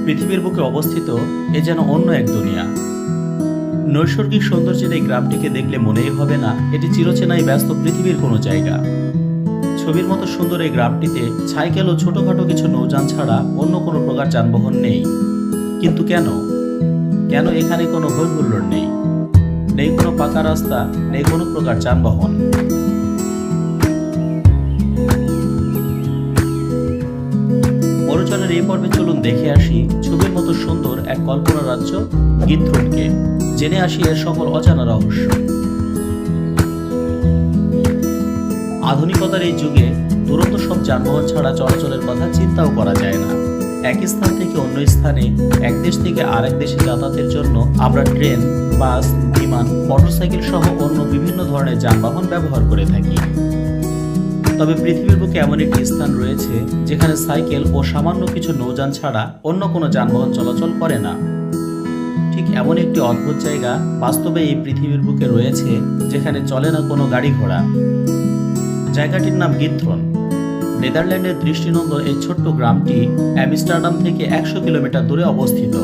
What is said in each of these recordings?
পৃথিবীর বুকে অবস্থিত এ যেন অন্য এক দুনিয়া। নৈসর্গিক সৌন্দর্যের এই গ্রামটিকে দেখলে মনেই হবে না এটি চিরচেনাই ব্যস্ত পৃথিবীর কোনো জায়গা। ছবির মতো সুন্দর এই গ্রামটিতে সাইকেল ও ছোটখাটো কিছু নৌযান ছাড়া অন্য কোনো প্রকার যানবাহন নেই। কিন্তু কেন কেন এখানে কোনো হই হুল্লোড় নেই, নেই কোনো পাকা রাস্তা, নেই কোনো প্রকার যানবাহন। মরুচরের এই পর্বে চলুন দেখে আসি ছবির মতো সুন্দর এক কল্পনা রাজ্য গিত্রনকে, জেনে আসি এর সকল অজানা রহস্য। আধুনিকতার এই যুগে দুরন্ত সব যানবাহন ছাড়া চলাচলের কথা চিন্তাও করা যায় না। এক স্থান থেকে অন্য স্থানে, এক দেশ থেকে আরেক দেশে যাতায়াতের জন্য আমরা ট্রেন, বাস, বিমান, মোটরসাইকেল সহ অন্য বিভিন্ন ধরনের যানবাহন ব্যবহার করে থাকি। তবে পৃথিবীর বুকে এমন একটি স্থান রয়েছে যেখানে সাইকেল ও সামান্য কিছু নৌযান ছাড়া অন্য কোনো যানবাহন চলাচল করে না। ঠিক এমন একটি অদ্ভুত জায়গা বাস্তবে এই পৃথিবীর বুকে রয়েছে যেখানে চলে না কোনো গাড়ি ঘোড়া। জায়গাটির নাম গিত্রন। নেদারল্যান্ডের দৃষ্টিনন্দন এই ছোট্ট গ্রামটি অ্যামস্টারডাম থেকে 100 কিলোমিটার দূরে অবস্থিত।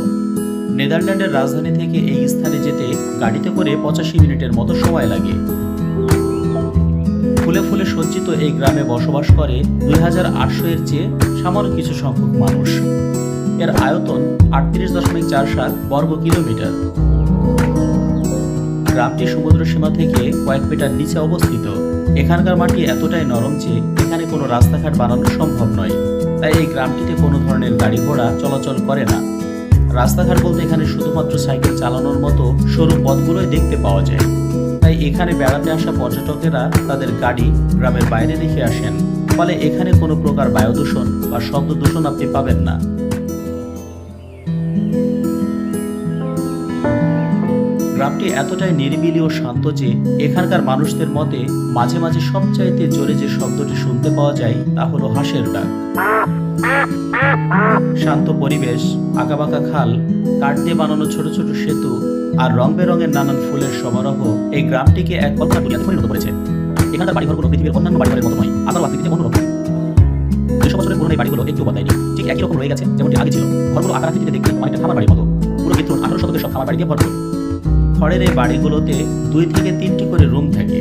নেদারল্যান্ডের রাজধানী থেকে এই স্থানে যেতে গাড়িতে করে 85 মিনিটের মতো সময় লাগে। ফুলে ফুলে সজ্জিত এই গ্রামে বসবাস করে 2800 এর চেয়ে সামান্য কিছু সংখ্যক মানুষ। এর আয়তন 38.47 বর্গ কিলোমিটার। গ্রামটি সমুদ্র সীমা থেকে কয়েক মিটার নিচে অবস্থিত। এখানকার মাটি এতটাই নরম যে এখানে কোনো রাস্তাঘাট বানানো সম্ভব নয়, তাই এই গ্রামটিতে কোনো ধরনের গাড়ি ঘোড়া চলাচল করে না। রাস্তাঘাট বলতে এখানে শুধুমাত্র সাইকেল চালানোর মতো সরু পথগুলোই দেখতে পাওয়া যায়। তাই এখানে বেড়াতে আসা পর্যটকেরা তাদের গাড়ি গ্রামের বাইরে রেখে আসেন, ফলে এখানে কোনো প্রকার বায়ু দূষণ বা শব্দ দূষণ আপনি পাবেন না। গ্রামটি এতটাই নিরিবিলি ও শান্ত যে এখানকার মানুষদের মতে মাঝে মাঝে সবচাইতে জোরে যে শব্দটি শুনতে পাওয়া যায় তা হলো হাঁসের ডাক। শান্ত পরিবেশ, আঁকাবাঁকা খাল, কাঠ দিয়ে বানানো ছোট ছোট সেতু আর রং বেরঙের নানান ফুলের সমারোহ এই গ্রামটিকে এক কল্পনা দুনিয়াতে পরিণত করেছে। এখানকার বাড়িঘরগুলো পৃথিবীর অন্যান্য বাড়িঘরের মতো নয়, আবার আকৃতিতে অন্যরকম। 200 বছরের পুরনো এই বাড়িগুলো একটু বদলায়নি, ঠিক একই রকম রয়ে গেছে যেমনটি আগে ছিল। ঘরগুলো আকার আকৃতিতে দেখতে অনেকটা খামার বাড়ির মতো। পুরো গিত্রন 18 শতকের সব খামার বাড়ি দিয়ে ভরপুর। খড়ের এই বাড়িগুলোতে 2 থেকে 3টি করে রুম থাকে।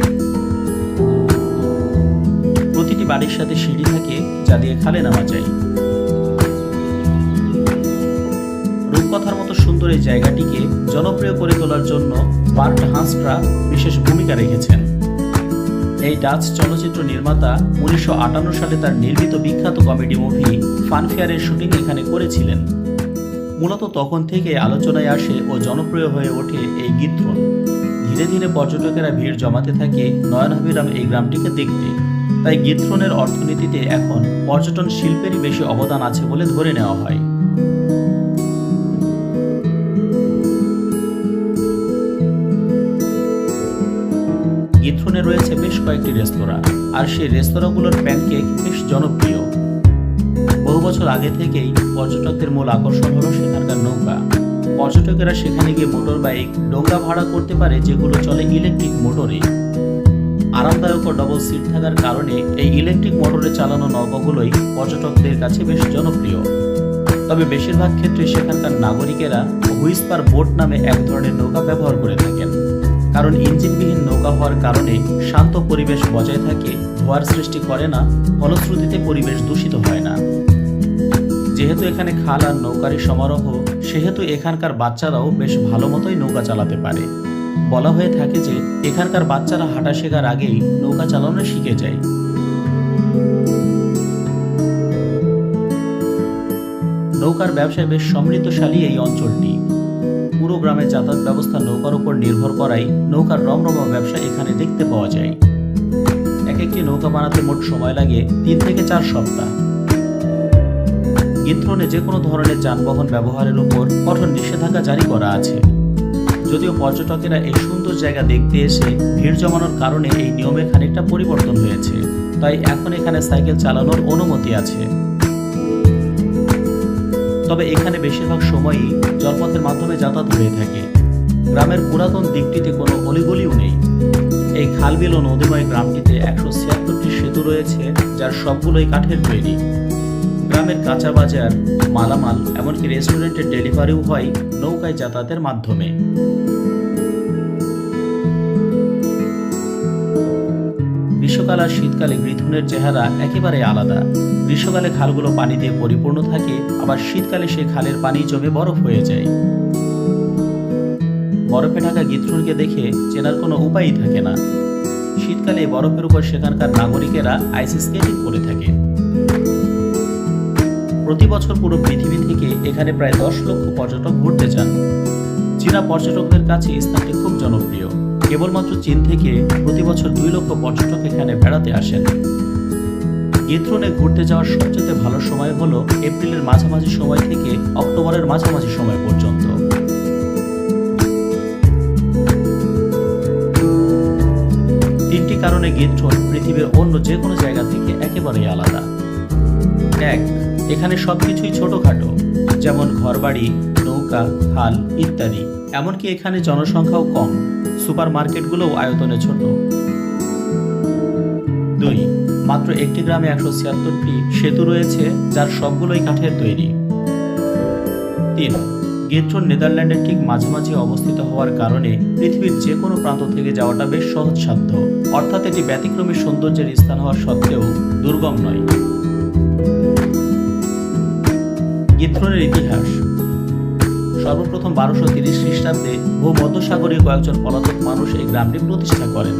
প্রতিটি বাড়ির সাথে সিঁড়ি থাকে যা দিয়ে খালে নামা যায়। রূপকথার মতো সুন্দর এই জায়গাটিকে জনপ্রিয় করে তোলার জন্য বার্ট হান্সট্রা বিশেষ ভূমিকা রেখেছেন। এই ডাচ চলচ্চিত্র নির্মাতা 1958 সালে তার নির্মিত বিখ্যাত কমেডি মুভি ফানফেয়ারের শুটিং এখানে করেছিলেন। মূলত তখন থেকে আলোচনায় আসে ও জনপ্রিয় হয়ে ওঠে এই গিত্রন। ধীরে ধীরে পর্যটকেরা ভিড় জমাতে থাকে নয়নাভিরাম এই গ্রামটিকে দেখতে। তাই গিত্রনের অর্থনীতিতে এখন পর্যটন শিল্পেরই বেশি অবদান আছে বলে ধরে নেওয়া হয়। গিত্রনে রয়েছে বেশ কয়েকটি রেস্তোরাঁ, আর সেই রেস্তোরাঁগুলোর প্যানকেক বেশ জনপ্রিয়। বহু বছর আগে থেকেই পর্যটকদের মূল আকর্ষণ হলো সেখানকার নৌকা। পর্যটকেরা সেখানে গিয়ে মোটর বাইক, ডোঙ্গা ভাড়া করতে পারে যেগুলো চলে ইলেকট্রিক মোটরে। আরামদায়ক ও ডবল সিট থাকার কারণে এই ইলেকট্রিক মোটরে চালানো নৌকাগুলোই পর্যটকদের কাছে বেশ জনপ্রিয়। তবে বেশিরভাগ ক্ষেত্রে সেখানকার নাগরিকেরা হুইস্পার বোট নামে এক ধরনের নৌকা ব্যবহার করে থাকেন, কারণ ইঞ্জিনবিহীন নৌকা হওয়ার কারণে শান্ত পরিবেশ বজায় থাকে, ধোঁয়ার সৃষ্টি করে না, ফলশ্রুতিতে পরিবেশ দূষিত হয় না। যেহেতু এখানে খাল আর নৌকারই সমারোহ, সেহেতু এখানকার বাচ্চারাও বেশ ভালো মতোই নৌকা চালাতে পারে। বলা হয়ে থাকে যে এখানকার বাচ্চারা হাঁটা শেখার আগেই নৌকা চালানো শিখে যায়। নৌকার ব্যবসায় বেশ সমৃদ্ধশালী এই অঞ্চলটি। পুরো গ্রামের যাতায়াত ব্যবস্থা নৌকার উপর নির্ভর করায় নৌকার রমরমা ব্যবসা এখানে দেখতে পাওয়া যায়। এক একটি নৌকা বানাতে মোট সময় লাগে 3 থেকে 4 সপ্তাহ। গিত্রনে যে কোনো ধরনের যানবাহন ব্যবহারের উপর কঠোর নিষেধাজ্ঞা জারি করা আছে। যদিও পর্যটকেরা এই সুন্দর জায়গা দেখতে এসে ভিড় জমানোর কারণে এই নিয়মে খানিকটা পরিবর্তন হয়েছে, তাই এখন এখানে সাইকেল চালানোর অনুমতি আছে। তবে এখানে বেশিরভাগ সময়ই জলপথের মাধ্যমে যাতায়াত হয়ে থাকে। গ্রামের পুরাতন দিকটিতে কোনো অলিগলিও নেই। এই খালবিল ও নদীময় গ্রামটিতে 176টি সেতু রয়েছে, যার সবগুলোই কাঠের তৈরি। গ্রামের গ্রামের কাঁচা বাজার, মালামাল, এমনকি রেস্টুরেন্টের ডেলিভারিও হয় নৌকায় যাতায়াতের মাধ্যমে। গ্রীষ্মকাল আর শীতকালে গিথুনের চেহারা একেবারে আলাদা। গ্রীষ্মকালে খালগুলো পানি দিয়ে পরিপূর্ণ থাকে, আবার শীতকালে সেই খালের পানি জমে বরফ হয়ে যায়। বরফে ঢাকা গিথুনকে দেখে চেনার কোনো উপায়ই থাকে না। শীতকালে বরফের উপর সেখানকার নাগরিকেরা আইস স্কেটিং করে থাকে। প্রতি বছর পুরো পৃথিবী থেকে এখানে প্রায় 10 লক্ষ পর্যটক ঘুরতে যান। চীনা পর্যটকদের কাছে স্থানটি খুব জনপ্রিয়। কেবলমাত্র চীন থেকে প্রতি বছর 2 লক্ষ পর্যটক এখানে বেড়াতে আসেন। গিথুনে ঘুরতে যাওয়ার সবচেয়ে ভালো সময় হলো এপ্রিলের মাঝামাঝি সময় থেকে অক্টোবরের মাঝামাঝি সময় পর্যন্ত। তিনটি কারণে গিথুন পৃথিবীর অন্য যে কোনো জায়গা থেকে একেবারেই আলাদা। 1. এখানে সবকিছুই ছোটখাটো, যেমন ঘরবাড়ি, নৌকা, খাল ইত্যাদি। এমনকি এখানে জনসংখ্যাও কম, সুপার মার্কেটগুলোও আয়তনে ছোট। 2. মাত্র একটি গ্রামে 176টি সেতু রয়েছে, যার সবগুলোই কাঠের তৈরি। 3. গিথুন নেদারল্যান্ডের ঠিক মাঝামাঝি অবস্থিত হওয়ার কারণে পৃথিবীর যে কোনো প্রান্ত থেকে যাওয়াটা বেশ সহজসাধ্য, অর্থাৎ এটি ব্যতিক্রমী সৌন্দর্যের স্থান হওয়া সত্ত্বেও দুর্গম নয়। গিথুনের ইতিহাস। সর্বপ্রথম 1230 খ্রিস্টাব্দে ভূমধ্যসাগরীয় কয়েকজন পলাতক মানুষ এই গ্রামটি প্রতিষ্ঠা করেন।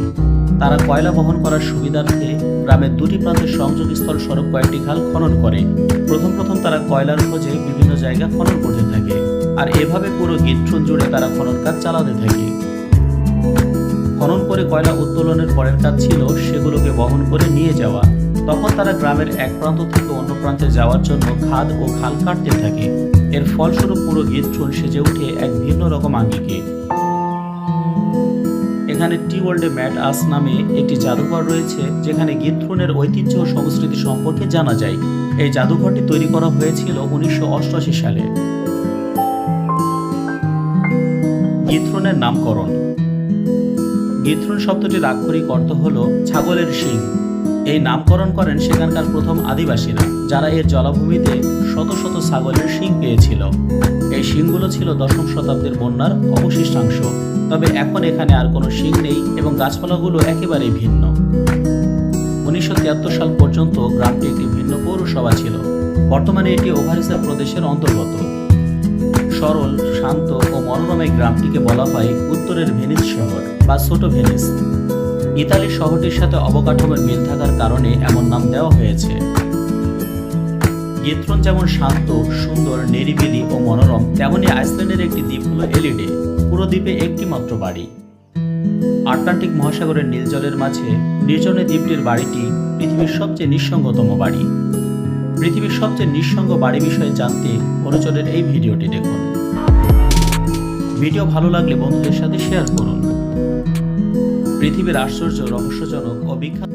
তারা কয়লা বহন করার সুবিধার্থে গ্রামের দুটি প্রান্তের সংযোগস্থল স্বরূপ কয়েকটি খাল খনন করে। প্রথম তারা কয়লার খোঁজে বিভিন্ন জায়গা খনন করতে থাকে, আর এভাবে পুরো গিথুন জুড়ে তারা খনন কাজ চালাতে থাকে। খনন করে কয়লা উত্তোলনের পরের কাজ ছিল সেগুলোকে বহন করে নিয়ে যাওয়া। তখন তারা গ্রামের এক প্রান্ত থেকে অন্য প্রান্তে যাওয়ার জন্য খাদ ও খাল কাটতে থাকে। এর ফলস্বরূপ পুরো গিথুন সেজে ওঠে এক ভিন্ন রকম আঙ্গিকে। এখানে টি ওয়ার্ল্ডে ম্যাট আস নামে একটি জাদুঘর রয়েছে, যেখানে গিথুনের ঐতিহ্য ও সংস্কৃতি সম্পর্কে জানা যায়। এই জাদুঘরটি তৈরি করা হয়েছিল 1988 সালে। গিথুনের নামকরণ। গিথুন শব্দটির আক্ষরিক অর্থ হল ছাগলের শিং। এই নামকরণ করেন সেখানকার প্রথম আদিবাসীরা, যারা এর জলাভূমিতে শত শত ছাগলের শিং পেয়েছিল। এই শিংগুলো ছিল 10ম শতাব্দীর বন্যার অবশিষ্টাংশ, তবে এখন এখানে আর কোনো শিং নেই এবং গাছপালাগুলো একেবারেই ভিন্ন। 1973 সাল পর্যন্ত গ্রামটি একটি ভিন্ন পৌরসভা ছিল। বর্তমানে এটি ওভারিসার প্রদেশের অন্তর্গত। সরল, শান্ত ও মনোরম এই গ্রামটিকে বলা হয় উত্তরের ভেনিস শহর বা ছোট ভেনিস। ইতালির শহরটির সাথে অবকাঠামোর মিল থাকার কারণে এমন নাম দেওয়া হয়েছে। গিথুন যেমন শান্ত, সুন্দর, নিরিবিলি ও মনোরম, তেমনি আইসল্যান্ডের একটি দ্বীপ হল এলিডে। পুরো দ্বীপে একটি মাত্র বাড়ি। আটলান্টিক মহাসাগরের নীল জলের মাঝে নির্জনে দ্বীপটির বাড়িটি পৃথিবীর সবচেয়ে নিঃসঙ্গতম বাড়ি। পৃথিবীর সবচেয়ে নিঃসঙ্গ বাড়ি বিষয়ে জানতে অনুচরের এই ভিডিওটি দেখুন। ভিডিও ভালো লাগলে বন্ধুদের সাথে শেয়ার করুন। পৃথিবীর আশ্চর্য, রহস্যজনক ও বিখ্যাত